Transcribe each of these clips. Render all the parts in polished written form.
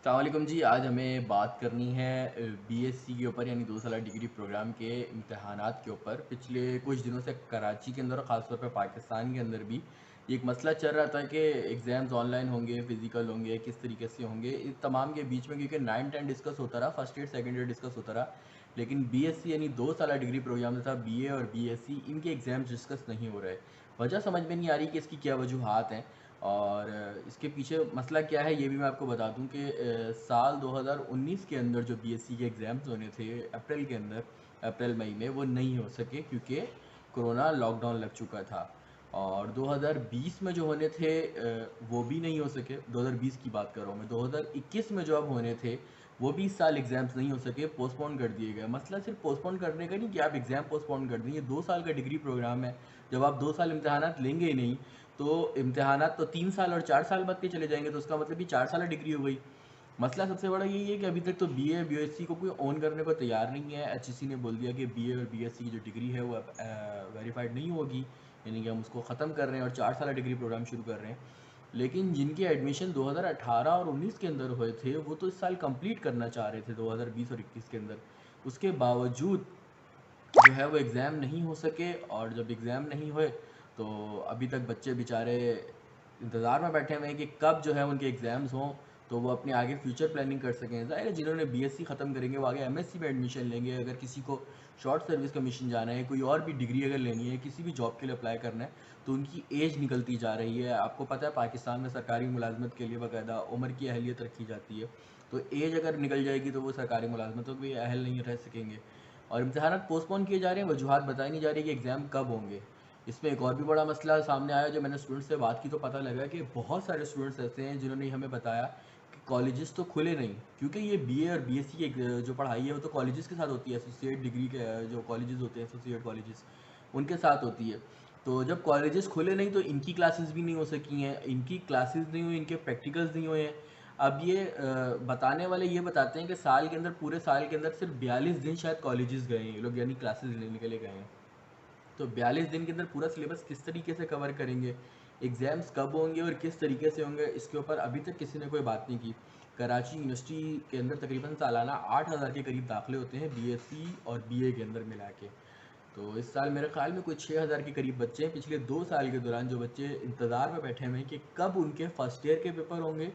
अस्सलामुअलैकुम जी। आज हमें बात करनी है बीएससी के ऊपर यानी 2 साला डिग्री प्रोग्राम के इम्तहानात के ऊपर। पिछले कुछ दिनों से कराची के अंदर और ख़ास तौर पे पाकिस्तान के अंदर भी एक मसला चल रहा था कि एग्ज़ाम्स ऑनलाइन होंगे, फ़िज़िकल होंगे, किस तरीके से होंगे। इस तमाम के बीच में क्योंकि 9-10 डिस्कस होता रहा, first year, second year discuss होता रहा, लेकिन बीएससी यानी 2 साला डिग्री प्रोग्राम तथा बीए और बीएससी इनके एग्ज़ाम्स डिस्कस नहीं हो रहे। वजह समझ में नहीं आ रही कि इसकी क्या वजूहात हैं और इसके पीछे मसला क्या है ये भी मैं आपको बता दूं कि साल 2019 के अंदर जो बीएससी के एग्ज़ाम्स होने थे अप्रैल के अंदर, अप्रैल मई में, वो नहीं हो सके क्योंकि कोरोना लॉकडाउन लग चुका था। और 2020 में जो होने थे वो भी नहीं हो सके। 2020 की बात कर रहा हूँ मैं। 2021 में जो अब होने थे वो भी इस साल एग्ज़ाम्स नहीं हो सके, पोस्टपोन कर दिए गए। मसला सिर्फ पोस्टपोन करने का नहीं कि आप एग्ज़ाम पोस्टपोन कर दें, ये 2 साल का डिग्री प्रोग्राम है। जब आप 2 साल इम्तहानात लेंगे ही नहीं तो इम्तिहानात तो 3 साल और 4 साल बाद के चले जाएंगे, तो उसका मतलब कि 4 साल डिग्री हो गई। मसला सबसे बड़ा यही है कि अभी तक तो बीए बीएससी को कोई ऑन करने को तैयार नहीं है। एचईसी ने बोल दिया कि बीए और बीएससी की जो डिग्री है वो अब वेरीफाइड नहीं होगी, यानी कि हम उसको ख़त्म कर रहे हैं और 4 साल डिग्री प्रोग्राम शुरू कर रहे हैं। लेकिन जिनके एडमिशन 2018 और 19 के अंदर हुए थे वो तो इस साल कंप्लीट करना चाह रहे थे 2020 और 21 के अंदर। उसके बावजूद जो है वो एग्ज़ाम नहीं हो सके, और जब एग्ज़ाम नहीं हुए तो अभी तक बच्चे बेचारे इंतज़ार में बैठे हुए हैं कि कब जो है उनके एग्ज़ाम्स हों तो वो अपने आगे फ्यूचर प्लानिंग कर सकें। ज़ाहिर है जिन्होंने बीएससी ख़त्म करेंगे वो आगे एमएससी में एडमिशन लेंगे। अगर किसी को शॉर्ट सर्विस कमीशन जाना है, कोई और भी डिग्री अगर लेनी है, किसी भी जॉब के लिए अप्लाई करना है, तो उनकी एज निकलती जा रही है। आपको पता है पाकिस्तान में सरकारी मुलाजमत के लिए बाकायदा उम्र की अहलियत रखी जाती है, तो एज अगर निकल जाएगी तो वो सरकारी मुलाजमतों के भी अहल नहीं रह सकेंगे। और इम्तहानात पोस्टपोन किए जा रहे हैं, वजूहत बताई नहीं जा रही कि एग्ज़ाम कब होंगे। इसमें एक और भी बड़ा मसला सामने आया। जो मैंने स्टूडेंट्स से बात की तो पता लगा कि बहुत सारे स्टूडेंट्स ऐसे हैं जिन्होंने हमें बताया कि कॉलेजेस तो खुले नहीं, क्योंकि ये बीए और बीएससी की जो पढ़ाई है वो तो कॉलेजेस के साथ होती है। एसोसिएट डिग्री के जो कॉलेजेस होते हैं, एसोसिएट कॉलेजेस, उनके साथ होती है। तो जब कॉलेजेस खुले नहीं तो इनकी क्लासेस भी नहीं हो सकी हैं, इनकी क्लासेस नहीं हुई, इनके प्रैक्टिकल्स नहीं हुए हैं। अब ये बताने वाले ये बताते हैं कि साल के अंदर, पूरे साल के अंदर सिर्फ 42 दिन शायद कॉलेजेस गए हैं ये लोग, यानी क्लासेस लेने के लिए गए हैं। तो 42 दिन के अंदर पूरा सिलेबस किस तरीके से कवर करेंगे, एग्ज़ाम्स कब होंगे और किस तरीके से होंगे, इसके ऊपर अभी तक किसी ने कोई बात नहीं की। कराची यूनिवर्सिटी के अंदर तकरीबन सालाना 8,000 के करीब दाखिले होते हैं बीएससी और बीए के अंदर मिला के। तो इस साल मेरे ख्याल में कुछ 6,000 के करीब बच्चे हैं पिछले 2 साल के दौरान, जो बच्चे इंतज़ार में बैठे हुए हैं कि कब उनके फर्स्ट ईयर के पेपर होंगे।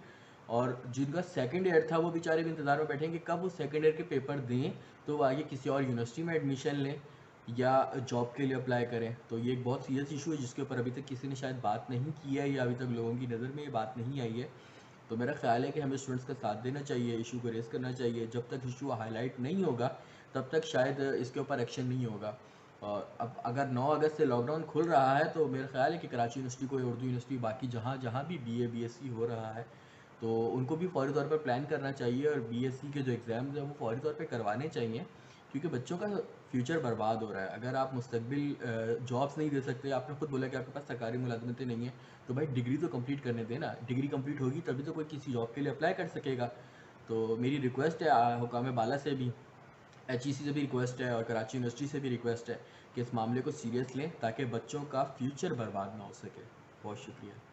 और जिनका सेकंड ईयर था वो बेचारे भी इंतज़ार में बैठे हैं कि कब वो सेकंड ईयर के पेपर दें तो वो आगे किसी और यूनिवर्सिटी में एडमिशन लें या जॉब के लिए अप्लाई करें। तो ये एक बहुत सीरियस इशू है जिसके ऊपर अभी तक किसी ने शायद बात नहीं की है, या अभी तक लोगों की नज़र में ये बात नहीं आई है। तो मेरा ख्याल है कि हमें स्टूडेंट्स का साथ देना चाहिए, इशू को रेज़ करना चाहिए। जब तक इशू हाईलाइट नहीं होगा तब तक शायद इसके ऊपर एक्शन नहीं होगा। और अब अगर 9 अगस्त से लॉकडाउन खुल रहा है तो मेरा ख्याल है कि कराची यूनिवर्सिटी को, उर्दू यूनिवर्सिटी, बाकी जहाँ जहाँ भी बीए बीएससी हो रहा है, तो उनको भी फ़ौरी तौर पर प्लान करना चाहिए और बीएससी के जो एग्ज़ाम्स हैं वो फ़ौरी तौर पे करवाने चाहिए, क्योंकि बच्चों का फ्यूचर बर्बाद हो रहा है। अगर आप मुस्तकबिल जॉब्स नहीं दे सकते, आपने खुद बोला कि आपके पास सरकारी मुलाजमतें नहीं हैं, तो भाई डिग्री तो कंप्लीट करने देना। डिग्री कंप्लीट होगी तभी तो कोई किसी जॉब के लिए अप्लाई कर सकेगा। तो मेरी रिक्वेस्ट है हुकाम बाला से भी, एचईसी से भी रिक्वेस्ट है और कराची यूनिवर्सिटी से भी रिक्वेस्ट है कि इस मामले को सीरियस लें ताकि बच्चों का फ्यूचर बर्बाद ना हो सके। बहुत शुक्रिया।